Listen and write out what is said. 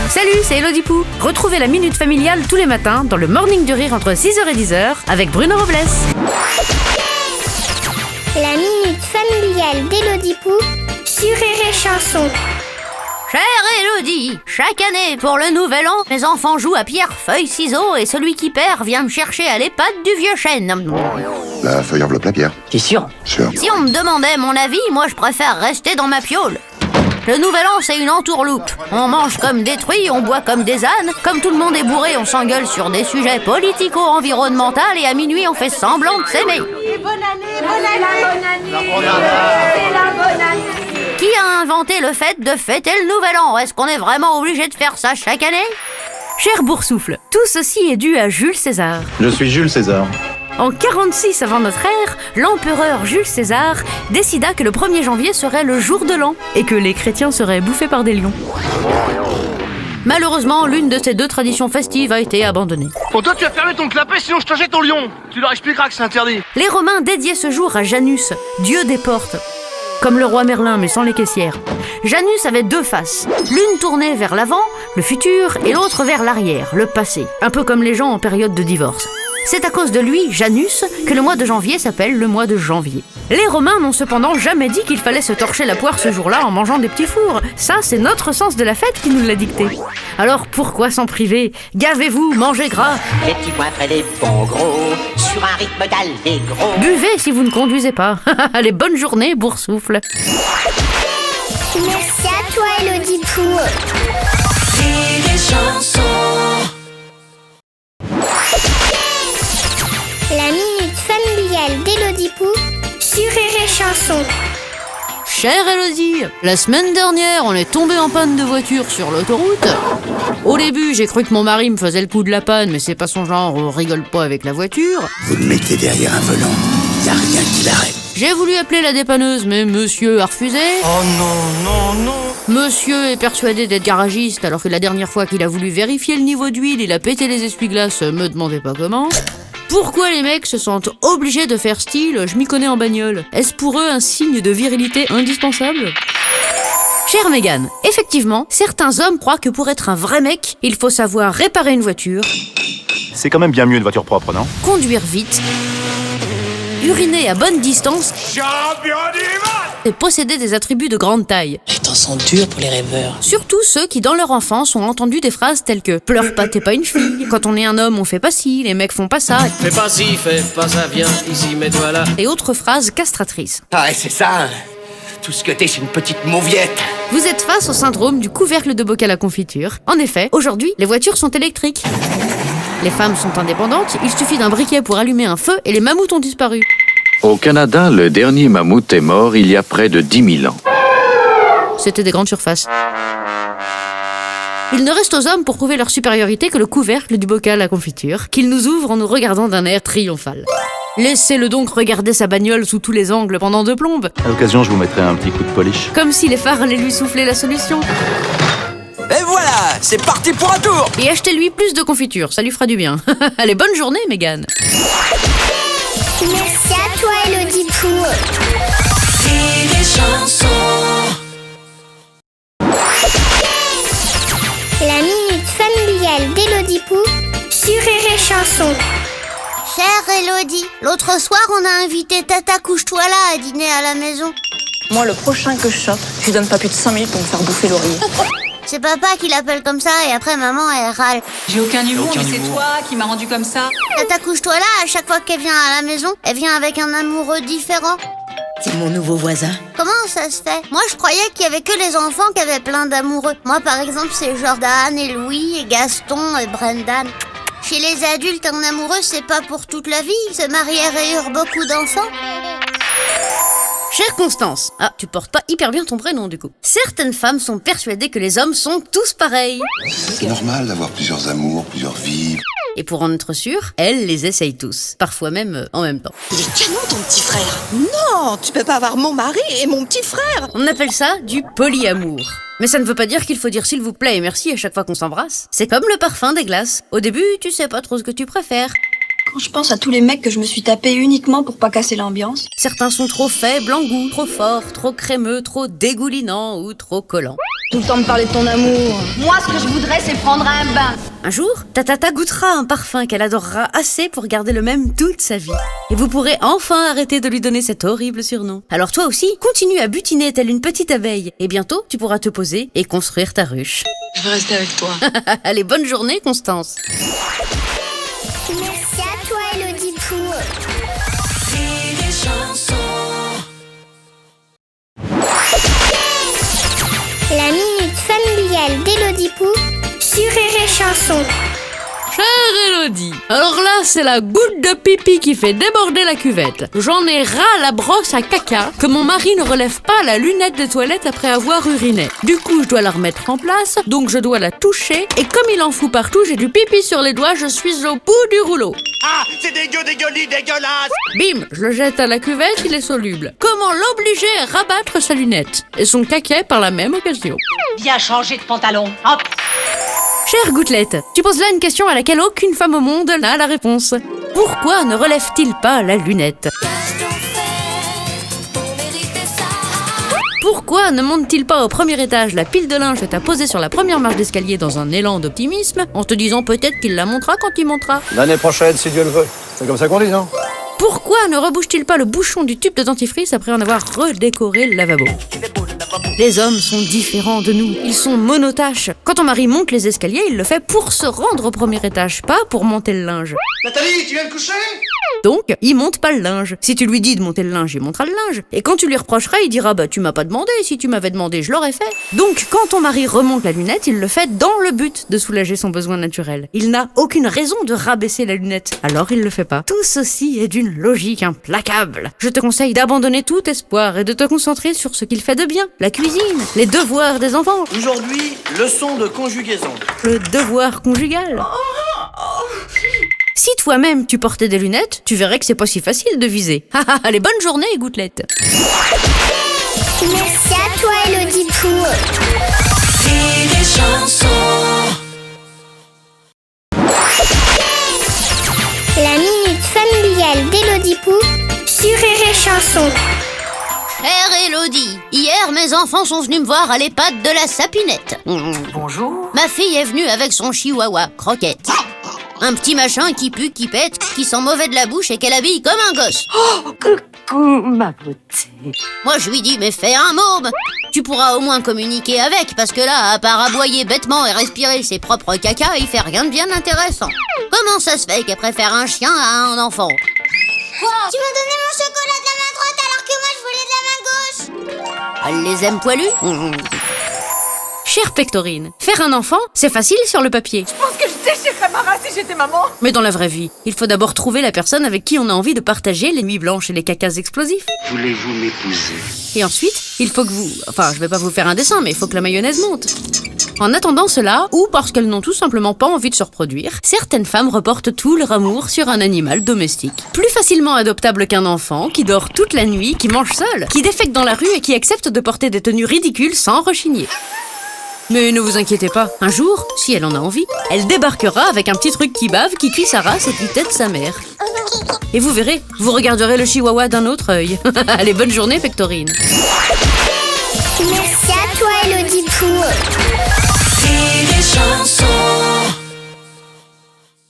Salut, c'est Elodie Pou. Retrouvez la Minute Familiale tous les matins dans le Morning du Rire entre 6h et 10h avec Bruno Robles. La Minute Familiale d'Elodie Pou sur Rire et Chanson. Chère Elodie, chaque année pour le nouvel an, les enfants jouent à pierre, feuille, ciseaux et celui qui perd vient me chercher à l'EHPAD du vieux chêne. La feuille enveloppe la pierre. T'es sûr? Sûr. Si on me demandait mon avis, moi je préfère rester dans ma piole. Le nouvel an, c'est une entourloupe. On mange comme des truies, on boit comme des ânes. Comme tout le monde est bourré, on s'engueule sur des sujets politico-environnementaux et à minuit, on fait semblant de s'aimer. Bonne année. Qui a inventé le fait de fêter le nouvel an? Est-ce qu'on est vraiment obligé de faire ça chaque année? Cher Boursoufle, tout ceci est dû à Jules César. Je suis Jules César. En 46 avant notre ère, l'empereur Jules César décida que le 1er janvier serait le jour de l'an et que les chrétiens seraient bouffés par des lions. Malheureusement, l'une de ces deux traditions festives a été abandonnée. Bon, toi, tu vas fermer ton clapet, sinon je te jette au lion. Tu leur expliqueras que c'est interdit. Les Romains dédiaient ce jour à Janus, dieu des portes. Comme le roi Merlin, mais sans les caissières. Janus avait deux faces. L'une tournée vers l'avant, le futur, et l'autre vers l'arrière, le passé. Un peu comme les gens en période de divorce. C'est à cause de lui, Janus, que le mois de janvier s'appelle le mois de janvier. Les Romains n'ont cependant jamais dit qu'il fallait se torcher la poire ce jour-là en mangeant des petits fours. Ça, c'est notre sens de la fête qui nous l'a dicté. Alors pourquoi s'en priver? Gavez-vous, mangez gras. Les petits pois frais, des bons gros, sur un rythme d'Allegro. Buvez si vous ne conduisez pas. Allez, bonne journée, Boursoufle. Merci à toi, Elodie Pou. La Minute Familiale d'Elodie Pou sur Rire et Chanson. Chère Elodie, la semaine dernière, on est tombé en panne de voiture sur l'autoroute. Au début, j'ai cru que mon mari me faisait le coup de la panne, mais c'est pas son genre, on rigole pas avec la voiture. Vous le mettez derrière un volant, y a rien qui l'arrête. J'ai voulu appeler la dépanneuse, mais monsieur a refusé. Oh non. Monsieur est persuadé d'être garagiste, alors que la dernière fois qu'il a voulu vérifier le niveau d'huile, il a pété les essuie-glaces, me demandez pas comment. Pourquoi les mecs se sentent obligés de faire style « je m'y connais en bagnole » Est-ce pour eux un signe de virilité indispensable? Chère Mégane, effectivement, certains hommes croient que pour être un vrai mec, il faut savoir réparer une voiture, C'est quand même bien mieux une voiture propre, non? conduire vite, uriner à bonne distance et posséder des attributs de grande taille. Les temps sont durs pour les rêveurs. Surtout ceux qui, dans leur enfance, ont entendu des phrases telles que « pleure pas, t'es pas une fille »,« quand on est un homme, on fait pas ci »,« les mecs font pas ça », Fais pas ci, fais pas ça, viens ici, mets-toi là. et autres phrases castratrices. Ah, c'est ça, hein. Tout ce que t'es, c'est une petite mauviette. Vous êtes face au syndrome du couvercle de bocal à confiture. En effet, aujourd'hui, les voitures sont électriques. Les femmes sont indépendantes, il suffit d'un briquet pour allumer un feu et les mammouths ont disparu. Au Canada, le dernier mammouth est mort il y a près de 10 000 ans. C'était des grandes surfaces. Il ne reste aux hommes pour prouver leur supériorité que le couvercle du bocal à confiture, qu'ils nous ouvrent en nous regardant d'un air triomphal. Laissez-le donc regarder sa bagnole sous tous les angles pendant 2 plombes, À l'occasion, je vous mettrai un petit coup de polish. comme si les phares allaient lui souffler la solution. Et voilà, c'est parti pour un tour. Et achetez-lui plus de confiture, ça lui fera du bien. Allez, bonne journée, Mégane. Merci à toi, Elodie Pou. La Minute Familiale d'Elodie Pou sur Rire et Chanson. Chère Elodie, l'autre soir on a invité Tata Couche-toi là à dîner à la maison. Moi, le prochain que je chope, je lui donne pas plus de 5 minutes pour me faire bouffer l'oreiller. C'est papa qui l'appelle comme ça et après maman elle râle. J'ai aucun humour, mais c'est toi qui m'as rendu comme ça. Tata Couche-toi là, à chaque fois qu'elle vient à la maison, elle vient avec un amoureux différent. C'est mon nouveau voisin. Comment ça se fait? Moi je croyais qu'il y avait que les enfants qui avaient plein d'amoureux. Moi par exemple c'est Jordan et Louis et Gaston et Brendan. Chez les adultes, un amoureux c'est pas pour toute la vie, se marier et eurent beaucoup d'enfants. Chère Constance, ah, tu portes pas hyper bien ton prénom du coup. Certaines femmes sont persuadées que les hommes sont tous pareils. C'est normal d'avoir plusieurs amours, plusieurs vies. Et pour en être sûre, elles les essayent tous. Parfois même en même temps. Il est canon ton petit frère. Non, tu peux pas avoir mon mari et mon petit frère. On appelle ça du polyamour. Mais ça ne veut pas dire qu'il faut dire s'il vous plaît et merci à chaque fois qu'on s'embrasse. C'est comme le parfum des glaces. Au début, tu sais pas trop ce que tu préfères. Quand je pense à tous les mecs que je me suis tapé uniquement pour pas casser l'ambiance. Certains sont trop faibles en goût, trop forts, trop crémeux, trop dégoulinants ou trop collants. Tout le temps me parler de ton amour. Moi, ce que je voudrais, c'est prendre un bain. Un jour, ta tata goûtera un parfum qu'elle adorera assez pour garder le même toute sa vie. Et vous pourrez enfin arrêter de lui donner cet horrible surnom. Alors toi aussi, continue à butiner telle une petite abeille. Et bientôt, tu pourras te poser et construire ta ruche. Je veux rester avec toi. Allez, bonne journée, Constance. Merci à toi, Elodie Pou. La minute familiale d'Elodie Pou sur Rire et Chanson. Chère Elodie, alors là, c'est la goutte de pipi qui fait déborder la cuvette. J'en ai ras la brosse à caca que mon mari ne relève pas la lunette de toilette après avoir uriné. Du coup, je dois la remettre en place, donc je dois la toucher, et comme il en fout partout, j'ai du pipi sur les doigts, je suis au bout du rouleau. Ah, c'est dégueulasse. Bim, je le jette à la cuvette, il est soluble. Comment l'obliger à rabattre sa lunette et son caquet par la même occasion? Viens changer de pantalon. Hop. Chère Gouttelette, tu poses là une question à laquelle aucune femme au monde n'a la réponse. Pourquoi ne relève-t-il pas la lunette? Pourquoi ne monte-t-il pas au premier étage la pile de linge que t'as posée sur la première marche d'escalier dans un élan d'optimisme, en te disant peut-être qu'il la montera quand il montera? L'année prochaine, si Dieu le veut. C'est comme ça qu'on dit, non? Pourquoi ne rebouche-t-il pas le bouchon du tube de dentifrice après en avoir redécoré le lavabo? Les hommes sont différents de nous, ils sont monotaches. Quand ton mari monte les escaliers, il le fait pour se rendre au premier étage, pas pour monter le linge. Nathalie, tu viens de coucher? Donc, il monte pas le linge. Si tu lui dis de monter le linge, il montera le linge. Et quand tu lui reprocheras, il dira « Bah, tu m'as pas demandé, si tu m'avais demandé, je l'aurais fait. » Donc, quand ton mari remonte la lunette, il le fait dans le but de soulager son besoin naturel. Il n'a aucune raison de rabaisser la lunette, alors il le fait pas. Tout ceci est d'une logique implacable. Je te conseille d'abandonner tout espoir et de te concentrer sur ce qu'il fait de bien. La cuisine, les devoirs des enfants. Aujourd'hui, leçon de conjugaison. Le devoir conjugal. Si toi-même tu portais des lunettes, tu verrais que c'est pas si facile de viser. Allez, bonne journée, Gouttelette. Merci à toi, Elodie Pou. La minute familiale d'Elodie Pou sur Rire et Chanson. Chère Elodie, hier mes enfants sont venus me voir à l'EHPAD de la Sapinette. Bonjour. Ma fille est venue avec son chihuahua, Croquette. Un petit machin qui pue, qui pète, qui sent mauvais de la bouche et qu'elle habille comme un gosse. Oh, coucou, ma beauté. Moi je lui dis, mais fais un môme. Tu pourras au moins communiquer avec, parce que là, à part aboyer bêtement et respirer ses propres caca, il fait rien de bien intéressant. Comment ça se fait qu'elle préfère un chien à un enfant? Quoi? Tu m'as donné mon chocolat de la main droite alors que moi je voulais de la main gauche. Elle les aime poilus? Chère Pectorine, faire un enfant, c'est facile sur le papier. Je pense que je déchirerais ma race si j'étais maman. Mais dans la vraie vie, il faut d'abord trouver la personne avec qui on a envie de partager les nuits blanches et les cacas explosifs. Voulez-vous m'épouser? Et ensuite, il faut que vous... Enfin, je vais pas vous faire un dessin, mais il faut que la mayonnaise monte. En attendant cela, ou parce qu'elles n'ont tout simplement pas envie de se reproduire, certaines femmes reportent tout leur amour sur un animal domestique. Plus facilement adoptable qu'un enfant, qui dort toute la nuit, qui mange seul, qui défèque dans la rue et qui accepte de porter des tenues ridicules sans rechigner. Mais ne vous inquiétez pas, un jour, si elle en a envie, elle débarquera avec un petit truc qui bave, qui cuit sa race et qui tète sa mère. Et vous verrez, vous regarderez le chihuahua d'un autre œil. Allez, bonne journée, Pectorine. Merci à toi, Elodie Pou.